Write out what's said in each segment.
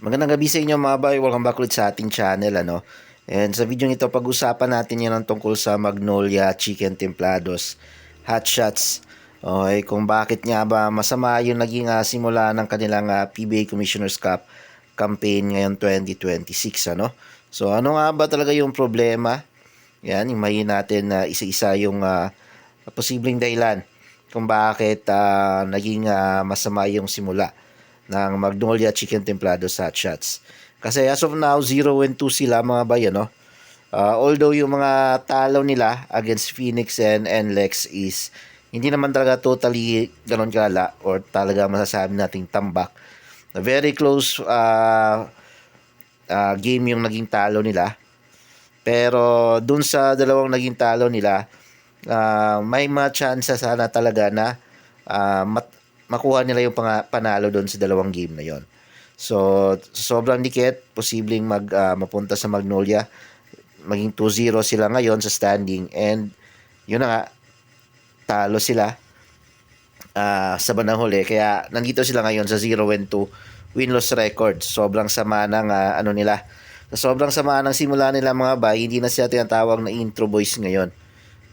Magandang gabi sa inyo mga bay. Welcome back ulit sa ating channel, ano. And sa video nito, pag-usapan natin yan ang tungkol sa Magnolia Chicken Templados Hot Shots. Okay, kung bakit nga ba masama yung naging simula ng kanilang PBA Commissioner's Cup campaign ngayon 2026, ano. So ano nga ba talaga yung problema? Yan, himayin natin na isa-isa yung posibleng dahilan kung bakit naging masama yung simula ng Magnolia Chicken Templados Hot Shots. Kasi as of now, 0-2 sila mga bayan, no? Although yung mga talo nila against Phoenix and NLEX is hindi naman talaga totally ganon kala or talaga masasabi nating tambak. A very close game yung naging talo nila. Pero dun sa dalawang naging talo nila, may mga chance sana talaga na makuha nila yung panalo doon sa dalawang game na yon. So, sobrang dikit, posibleng mapunta sa Magnolia. Maging 2-0 sila ngayon sa standing and yun na nga, talo sila sa bandang huli. Kaya nandito sila ngayon sa 0-2 win-loss record. Sobrang sama ng ano nila. Sa sobrang sama ng simula nila mga bay, hindi na sila tinatawag na intro boys ngayon.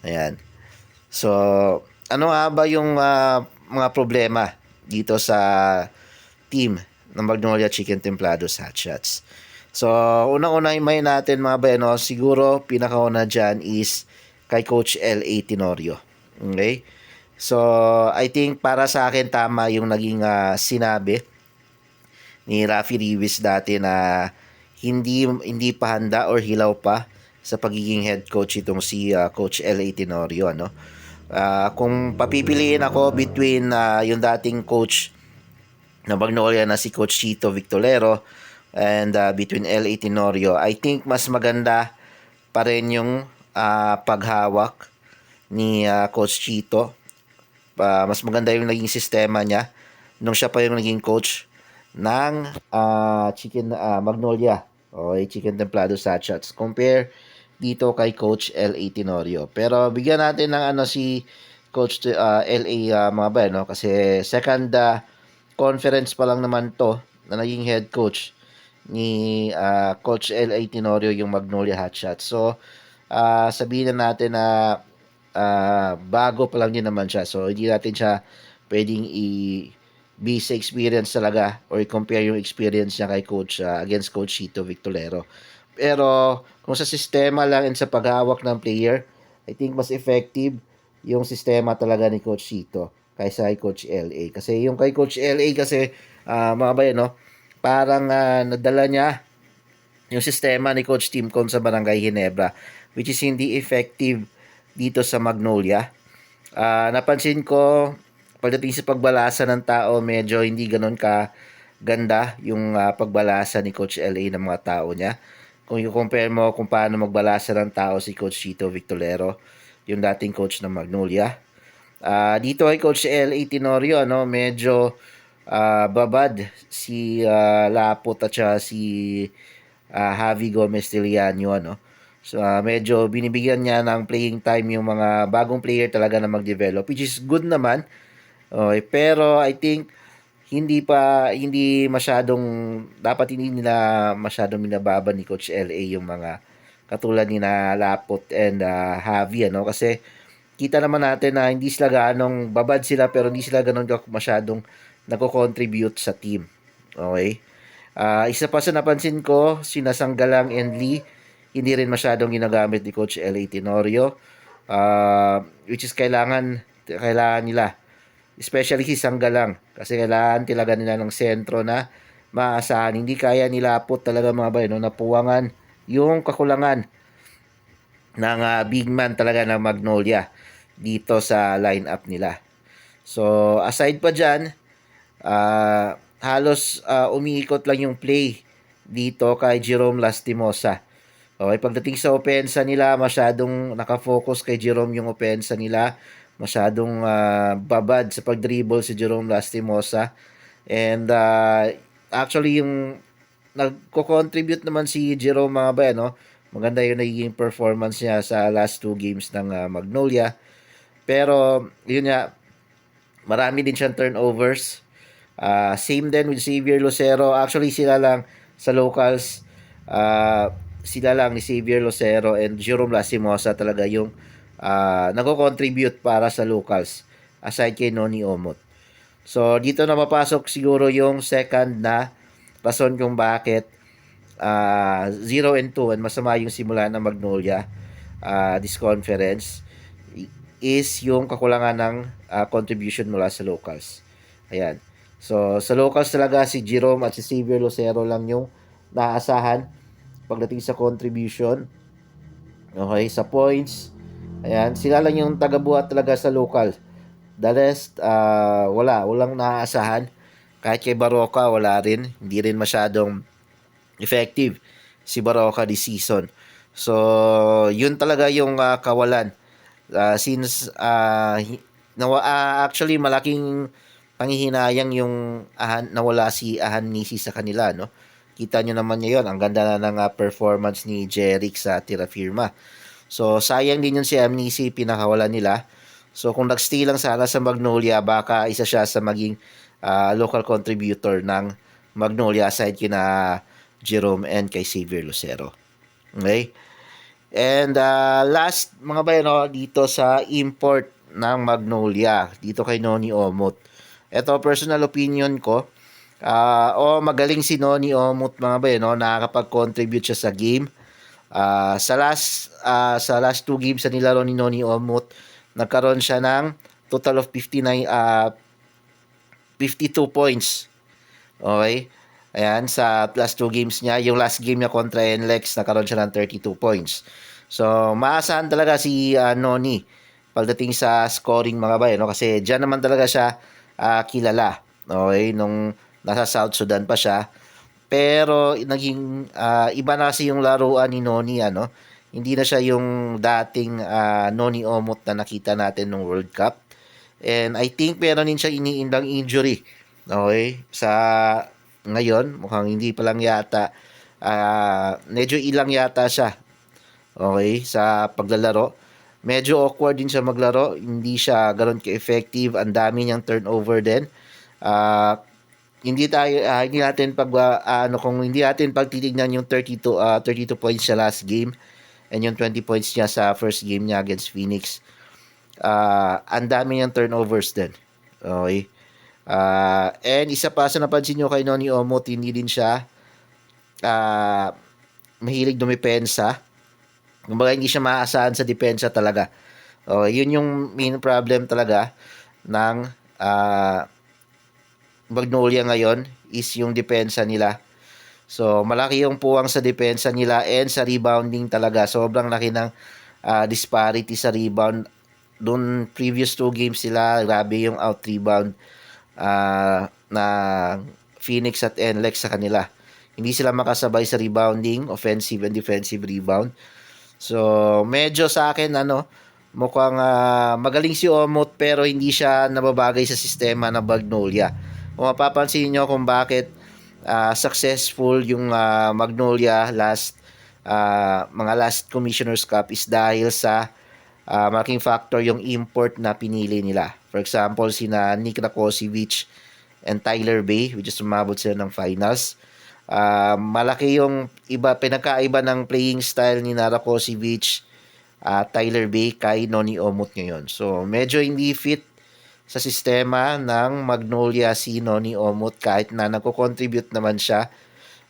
Ayan. So, ano nga ba yung mga problema dito sa team ng Magnolia Chicken Templados Hot Shots? So, unang-una may natin mga bayano, siguro pinakauna dyan is kay Coach L.A. Tenorio. Okay? So, I think para sa akin tama yung naging sinabi ni Rafi Rivis dati na hindi pa handa or hilaw pa sa pagiging head coach itong si Coach L.A. Tenorio, ano? Kung papipiliin ako between yung dating coach na Magnolia na si Coach Chito Victolero and between L.A. Tenorio, I think mas maganda pa rin yung paghawak ni Coach Chito. Mas maganda yung naging sistema niya nung siya pa yung naging coach ng Magnolia o Chicken Templados Hot Shots compare dito kay Coach L.A. Tenorio. Pero bigyan natin ng si Coach L.A. Mga ba, no? Kasi second conference pa lang naman to na naging head coach ni Coach L.A. Tenorio yung Magnolia Hot Shots. So, sabihin na natin na bago pa lang din naman siya. So, hindi natin siya pwedeng base experience talaga or compare yung experience niya kay coach against Coach Chito Victolero. Pero kung sa sistema lang and sa paghawak ng player, I think mas effective yung sistema talaga ni Coach Chito kaysa kay Coach LA. Kasi yung kay Coach LA kasi mga bayan, no, parang nadala niya yung sistema ni Coach Tim Con sa Barangay Ginebra which is hindi effective dito sa Magnolia. Napansin ko pagdating sa pagbalasa ng tao, medyo hindi ganoon ka ganda yung pagbalasa ni Coach LA ng mga tao niya. Kung i-compare mo kung paano magbalasa ng tao si Coach Chito Victolero, yung dating coach ng Magnolia. Dito ay Coach LA Tenorio, ano, medyo babad si Lapot at si Javi Gomez Tiliano, ano. So, medyo binibigyan niya ng playing time yung mga bagong player talaga na mag-develop, which is good naman. Okay, pero I think hindi masyadong dapat hindi nila masyadong binababa ni Coach LA yung mga katulad ni na Lapot and Javi, ano, kasi kita naman natin na hindi sila ganong babad sila pero hindi sila ganon masyadong nagko-contribute sa team. Okay? Isa pa sa napansin ko, sina Sanggalang and Lee, hindi rin masyadong ginagamit ni Coach LA Tenorio. Which is kailangan nila, especially si Sanggalang, kasi kailangan talaga nila ng sentro na maasahan. Hindi kaya nilapot talaga mga bayan, no, napuwangan yung kakulangan ng big man talaga ng Magnolia dito sa lineup nila. So, aside pa dyan, halos umiikot lang yung play dito kay Jerome Lastimosa. Okay, pagdating sa opensa nila, masyadong nakafocus kay Jerome yung opensa nila. Masyadong babad sa pag-dribble si Jerome Lastimosa. And actually, yung nagko-contribute naman si Jerome mga ba, no? Maganda yung naging performance niya sa last two games ng Magnolia. Pero, yun nga, marami din siyang turnovers. Same din with Xavier Lucero. Actually, sila lang sa locals, sila lang ni Xavier Lucero and Jerome Lastimosa talaga yung nagko-contribute para sa locals aside kay Noni Omot. So, dito na mapasok siguro yung second na rason kung bakit 0 and 2 and masama yung simula ng Magnolia this conference is yung kakulangan ng contribution mula sa locals. Ayan. So, sa locals talaga si Jerome at si Xavier Lucero lang yung naaasahan pagdating sa contribution. Okay, sa points. Ayan, sila lang yung tagabuhat talaga sa local. The rest, walang naaasahan. Kahit kay Baroka, wala rin. Hindi rin masyadong effective si Baroka this season. So, yun talaga yung kawalan. Since actually malaking panghihinayang yung nawala si Ahan Nisi sa kanila, no? Kita nyo naman ngayon, ang ganda na ng performance ni Jerick sa Tira Firma. So, sayang din yun si Amnisi, pinakawalan nila. So, kung nagstay lang sana sa Magnolia, baka isa siya sa maging local contributor ng Magnolia aside kina Jerome and kay Xavier Lucero. Okay? And last, mga bayano, dito sa import ng Magnolia, dito kay Noni Omot. Ito, personal opinion ko, magaling si Noni Omot, mga bayano, nakakapag-contribute siya sa game. Sa last two games na nilaro ni Noni Omot, nagkaroon siya ng total of 52 points. Okay? Ayan, sa last two games niya, yung last game niya kontra NLEX, nagkaroon siya ng 32 points. So, maasahan talaga si Noni pagdating sa scoring, mga bay, no? Kasi diyan naman talaga siya kilala. Okay? Nung nasa South Sudan pa siya. Pero naging iba na kasi yung laruan ni Noni, ano? Hindi na siya yung dating Noni Omot na nakita natin nung World Cup. And I think meron din siya iniindang injury. Okay? Sa ngayon, mukhang hindi pa lang yata. Medyo ilang yata siya. Okay? Sa paglalaro. Medyo awkward din siya maglaro. Hindi siya ganoon ka-effective. Ang dami niyang turnover din. Hindi natin kung hindi natin pagtitingnan yung 32 points siya last game and yung 20 points niya sa first game niya against Phoenix. Ang dami niyang turnovers din. Okay? And isa pa sa napansin nyo kay Noni Omot, hindi din siya mahilig dumepensa. Kumbaga hindi siya maaasahan sa depensa talaga. Yun yung main problem talaga ng Magnolia ngayon is yung depensa nila. So malaki yung puwang sa depensa nila and sa rebounding talaga. Sobrang laki ng disparity sa rebound. Doon previous two games sila, grabe yung out rebound na Phoenix at NLEX sa kanila. Hindi sila makasabay sa rebounding, offensive and defensive rebound. So, medyo sa akin, mukhang magaling si Omot pero hindi siya nababagay sa sistema ng Magnolia. Kung mapapansin nyo kung bakit successful yung Magnolia mga last Commissioner's Cup is dahil sa malaking factor yung import na pinili nila. For example, sina Nick Rakocevic and Tyler Bay, which is umabot sila ng finals. Malaki yung pinagkaiba ng playing style ni Rakocevic, Tyler Bay kay Noni Omot ngayon. So, medyo hindi fit sa sistema ng Magnolia si Noni Omot kahit na nagko-contribute naman siya.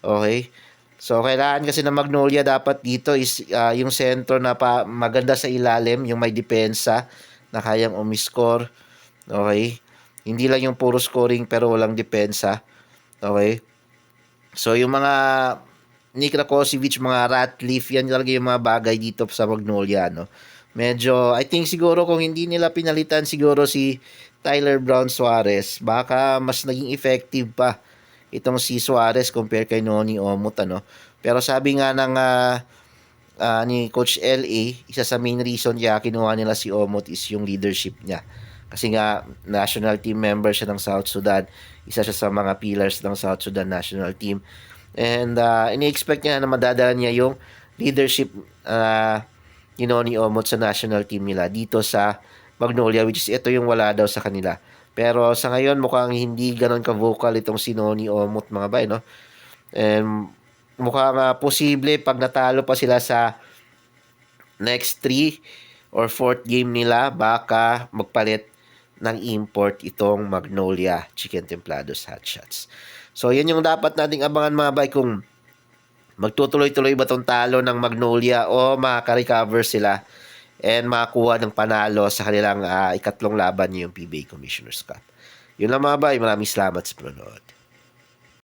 Okay? So, kailangan kasi ng Magnolia dapat dito is yung sentro na maganda sa ilalim, yung may depensa na kayang umiscore. Okay? Hindi lang yung puro scoring pero walang depensa. Okay? So, yung mga Nick Rakocevic, mga Ratliff, yan talaga yung mga bagay dito sa Magnolia, no? Medyo, I think siguro kung hindi nila pinalitan siguro si Tyler Brown Suarez, baka mas naging effective pa itong si Suarez compare kay Noni Omot, ano? Pero sabi nga ng ni Coach LA, isa sa main reason kaya kinuha nila si Omot is yung leadership niya. Kasi nga, national team member siya ng South Sudan. Isa siya sa mga pillars ng South Sudan national team. And ini-expect niya na madadala niya yung leadership ni Noni Omot sa national team nila dito sa Magnolia, which is ito yung wala daw sa kanila. Pero sa ngayon mukhang hindi ganoon ka-vocal itong si Noni Omot mga bay, no? And mukhang posible pag natalo pa sila sa next 3 or 4th game nila, baka magpalit ng import itong Magnolia Chicken Templados Hot Shots. So, yan yung dapat nating abangan mga bay, kung magtutuloy-tuloy ba tong talo ng Magnolia o makaka-recover sila and makakuha ng panalo sa kanilang ikatlong laban yung PBA Commissioner's Cup. Yun lang mga bay, maraming salamat sa panonood.